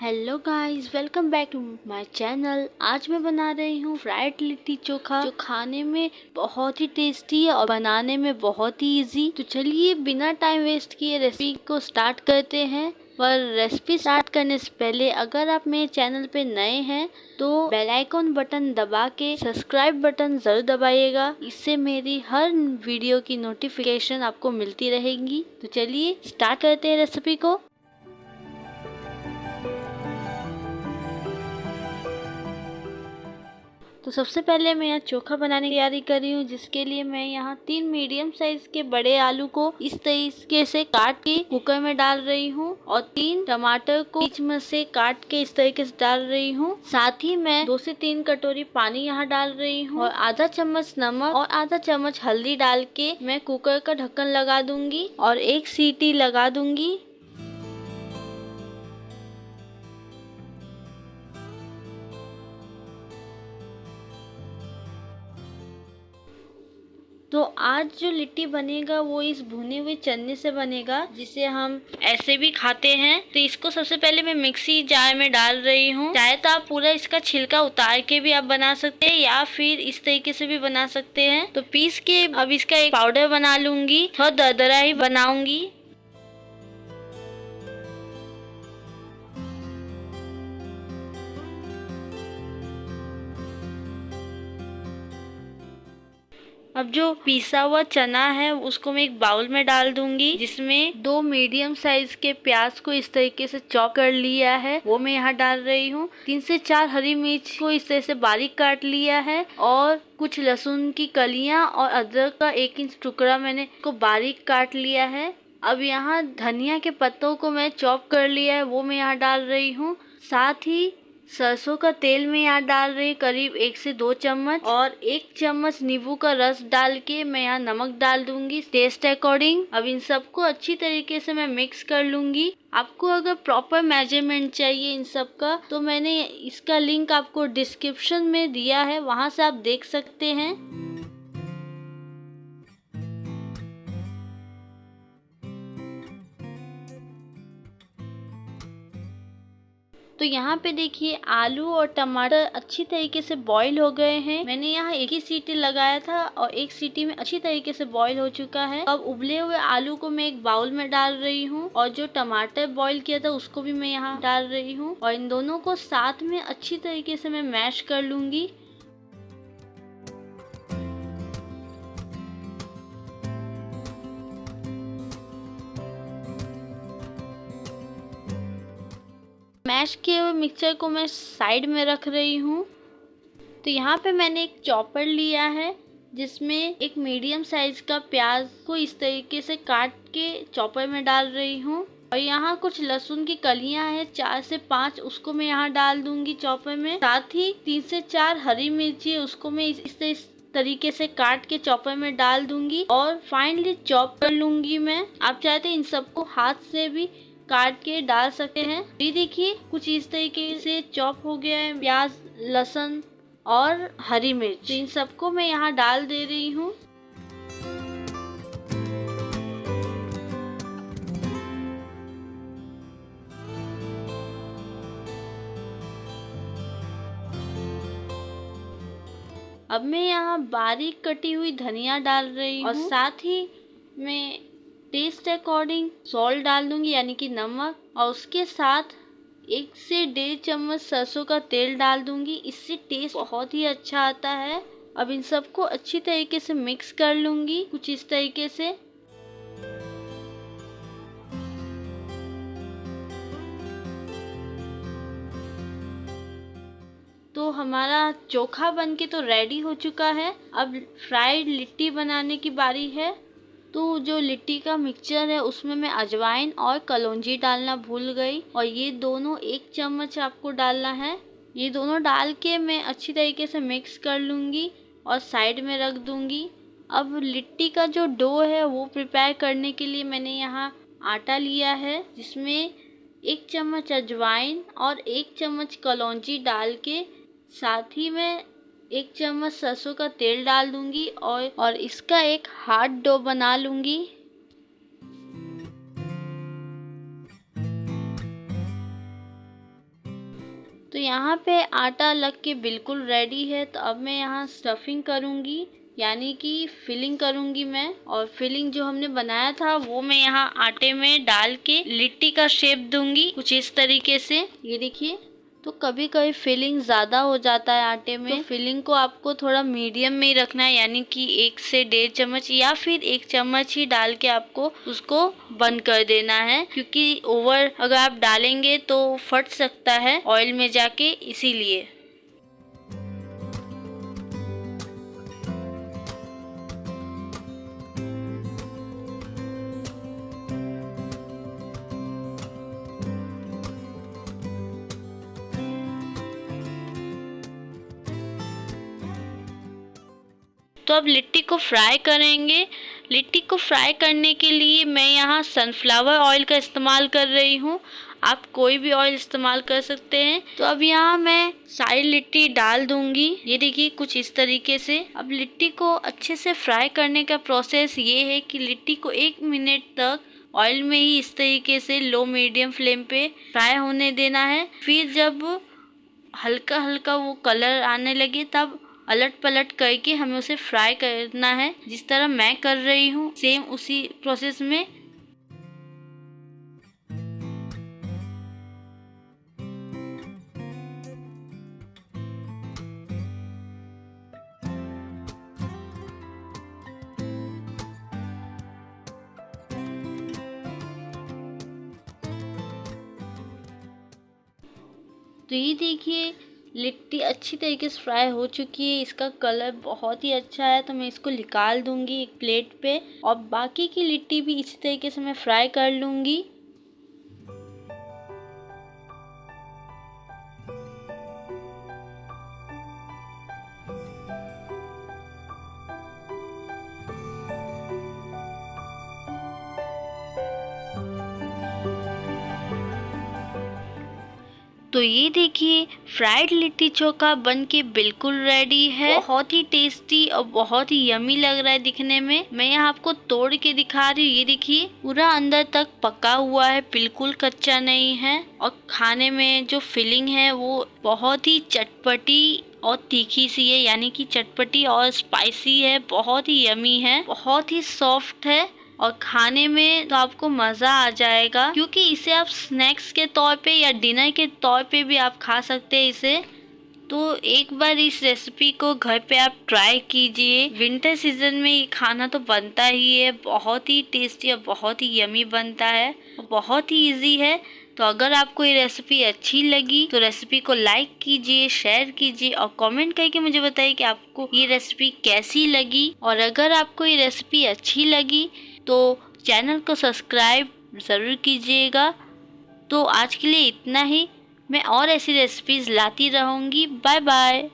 Hello guys, welcome back to my channel. आज मैं बना रही हूँ फ्राइड लिट्टी चोखा, जो खाने में बहुत ही टेस्टी है और बनाने में बहुत ही इजी। तो चलिए बिना टाइम वेस्ट किए रेसिपी को स्टार्ट करते हैं। पर रेसिपी स्टार्ट करने से पहले अगर आप मेरे चैनल पे नए हैं तो बेल आइकन बटन दबा के सब्सक्राइब बटन जरूर दबाइएगा। इससे मेरी हर वीडियो की नोटिफिकेशन आपको मिलती रहेगी। तो चलिए स्टार्ट करते हैं रेसिपी को। तो सबसे पहले मैं यहाँ चोखा बनाने की तैयारी कर रही हूँ, जिसके लिए मैं यहाँ 3 मीडियम साइज के बड़े आलू को इस तरीके से काट के कुकर में डाल रही हूँ और 3 टमाटर को बीच में से काट के इस तरीके से डाल रही हूँ। साथ ही मैं 2 से 3 कटोरी पानी यहाँ डाल रही हूँ और आधा चम्मच नमक और आधा चम्मच हल्दी डाल के मैं कुकर का ढक्कन लगा दूंगी और 1 सीटी लगा दूंगी। तो आज जो लिट्टी बनेगा वो इस भुने हुए चने से बनेगा, जिसे हम ऐसे भी खाते हैं। तो इसको सबसे पहले मैं मिक्सी जार में डाल रही हूँ। चाहे तो आप पूरा इसका छिलका उतार के भी आप बना सकते हैं या फिर इस तरीके से भी बना सकते हैं। तो पीस के अब इसका एक पाउडर बना लूंगी, थोड़ा दरदरा ही बनाऊंगी। अब जो पीसा हुआ चना है उसको मैं एक बाउल में डाल दूंगी, जिसमें 2 मीडियम साइज के प्याज को इस तरीके से चॉप कर लिया है वो मैं यहाँ डाल रही हूँ। 3 से 4 हरी मिर्च को इस तरह से बारीक काट लिया है और कुछ लहसुन की कलियां और अदरक का 1 इंच टुकड़ा मैंने को बारीक काट लिया है। अब यहाँ धनिया के पत्तों को मैं चॉप कर लिया है वो मैं यहाँ डाल रही हूँ। साथ ही सरसों का तेल में यहाँ डाल रही करीब 1 से 2 चम्मच और 1 चम्मच नींबू का रस डाल के मैं यहाँ नमक डाल दूंगी टेस्ट अकॉर्डिंग। अब इन सबको अच्छी तरीके से मैं मिक्स कर लूंगी। आपको अगर प्रॉपर मेजरमेंट चाहिए इन सब का तो मैंने इसका लिंक आपको डिस्क्रिप्शन में दिया है, वहां से आप देख सकते हैं। तो यहाँ पे देखिए आलू और टमाटर अच्छी तरीके से बॉईल हो गए हैं। मैंने यहाँ 1 ही सीटी लगाया था और 1 सीटी में अच्छी तरीके से बॉईल हो चुका है। अब उबले हुए आलू को मैं एक बाउल में डाल रही हूँ और जो टमाटर बॉईल किया था उसको भी मैं यहाँ डाल रही हूँ और इन दोनों को साथ में अच्छी तरीके से मैं मैश कर लूंगी। मैश किए हुए मिक्सचर को मैं साइड में रख रही हूँ। तो यहाँ पे मैंने एक चॉपर लिया है, जिसमें एक मीडियम साइज का प्याज को इस तरीके से काट के चॉपर में डाल रही हूँ और यहाँ कुछ लहसुन की कलियां हैं 4 से 5, उसको मैं यहाँ डाल दूंगी चॉपर में। साथ ही 3 से 4 हरी मिर्ची है, उसको मैं इस तरीके से काट के चॉपर में डाल दूंगी और फाइनली चॉप कर लूंगी मैं। आप चाहते इन सबको हाथ से भी काट के डाल सकते हैं। ये देखिए कुछ इस तरीके से चॉप हो गया है प्याज, लहसुन और हरी मिर्च। इन सबको मैं यहाँ डाल दे रही हूँ। अब मैं यहाँ बारीक कटी हुई धनिया डाल रही हूँ और साथ ही मैं टेस्ट अकॉर्डिंग सॉल्ट डाल दूंगी, यानी कि नमक, और उसके साथ 1 से 1.5 चम्मच सरसों का तेल डाल दूंगी। इससे टेस्ट बहुत ही अच्छा आता है। अब इन सबको अच्छी तरीके से मिक्स कर लूंगी कुछ इस तरीके से। तो हमारा चोखा बनके तो रेडी हो चुका है। अब फ्राइड लिट्टी बनाने की बारी है। तो जो लिट्टी का मिक्सचर है उसमें मैं अजवाइन और कलौंजी डालना भूल गई और ये दोनों 1 चम्मच आपको डालना है। ये दोनों डाल के मैं अच्छी तरीके से मिक्स कर लूँगी और साइड में रख दूँगी। अब लिट्टी का जो डो है वो प्रिपेयर करने के लिए मैंने यहाँ आटा लिया है, जिसमें 1 चम्मच अजवाइन और 1 चम्मच कलौंजी डाल के साथ ही मैं 1 चम्मच सरसों का तेल डाल दूंगी और इसका एक हार्ड डो बना लूंगी। तो यहाँ पे आटा लग के बिल्कुल रेडी है। तो अब मैं यहाँ स्टफिंग करूँगी, यानी कि फिलिंग करूँगी मैं। और फिलिंग जो हमने बनाया था वो मैं यहाँ आटे में डाल के लिट्टी का शेप दूंगी कुछ इस तरीके से। ये देखिए, तो कभी कभी फिलिंग ज़्यादा हो जाता है आटे में, तो फिलिंग को आपको थोड़ा मीडियम में ही रखना है, यानी कि 1 से 1.5 चम्मच या फिर 1 चम्मच ही डाल के आपको उसको बंद कर देना है, क्योंकि ओवर अगर आप डालेंगे तो फट सकता है ऑयल में जाके, इसीलिए। तो अब लिट्टी को फ्राई करेंगे। लिट्टी को फ्राई करने के लिए मैं यहाँ सनफ्लावर ऑयल का इस्तेमाल कर रही हूँ, आप कोई भी ऑयल इस्तेमाल कर सकते हैं। तो अब यहाँ मैं सारी लिट्टी डाल दूंगी, ये देखिए कुछ इस तरीके से। अब लिट्टी को अच्छे से फ्राई करने का प्रोसेस ये है कि लिट्टी को 1 मिनट तक ऑयल में ही इस तरीके से लो मीडियम फ्लेम पे फ्राई होने देना है। फिर जब हल्का हल्का वो कलर आने लगे तब अलट पलट करके हमें उसे फ्राई करना है, जिस तरह मैं कर रही हूँ सेम उसी प्रोसेस में। तो ये देखिए लिट्टी अच्छी तरीके से फ्राई हो चुकी है, इसका कलर बहुत ही अच्छा है। तो मैं इसको निकाल दूंगी एक प्लेट पे, और बाकी की लिट्टी भी इसी तरीके से मैं फ्राई कर लूंगी। तो ये देखिए फ्राइड लिट्टी चोखा बन के बिल्कुल रेडी है, बहुत ही टेस्टी और बहुत ही यमी लग रहा है दिखने में। मैं यहाँ आपको तोड़ के दिखा रही हूँ, ये देखिए पूरा अंदर तक पका हुआ है, बिल्कुल कच्चा नहीं है। और खाने में जो फिलिंग है वो बहुत ही चटपटी और तीखी सी है, यानी कि चटपटी और स्पाइसी है, बहुत ही यमी है, बहुत ही सॉफ्ट है। और खाने में तो आपको मज़ा आ जाएगा, क्योंकि इसे आप स्नैक्स के तौर पे या डिनर के तौर पे भी आप खा सकते हैं इसे। तो एक बार इस रेसिपी को घर पे आप ट्राई कीजिए। विंटर सीजन में ये खाना तो बनता ही है, बहुत ही टेस्टी और बहुत ही यमी बनता है, बहुत ही इजी है। तो अगर आपको ये रेसिपी अच्छी लगी तो रेसिपी को लाइक कीजिए, शेयर कीजिए और कमेंट करके मुझे बताइए कि आपको ये रेसिपी कैसी लगी। और अगर आपको ये रेसिपी अच्छी लगी तो चैनल को सब्सक्राइब ज़रूर कीजिएगा। तो आज के लिए इतना ही, मैं और ऐसी रेसिपीज़ लाती रहूँगी। Bye bye.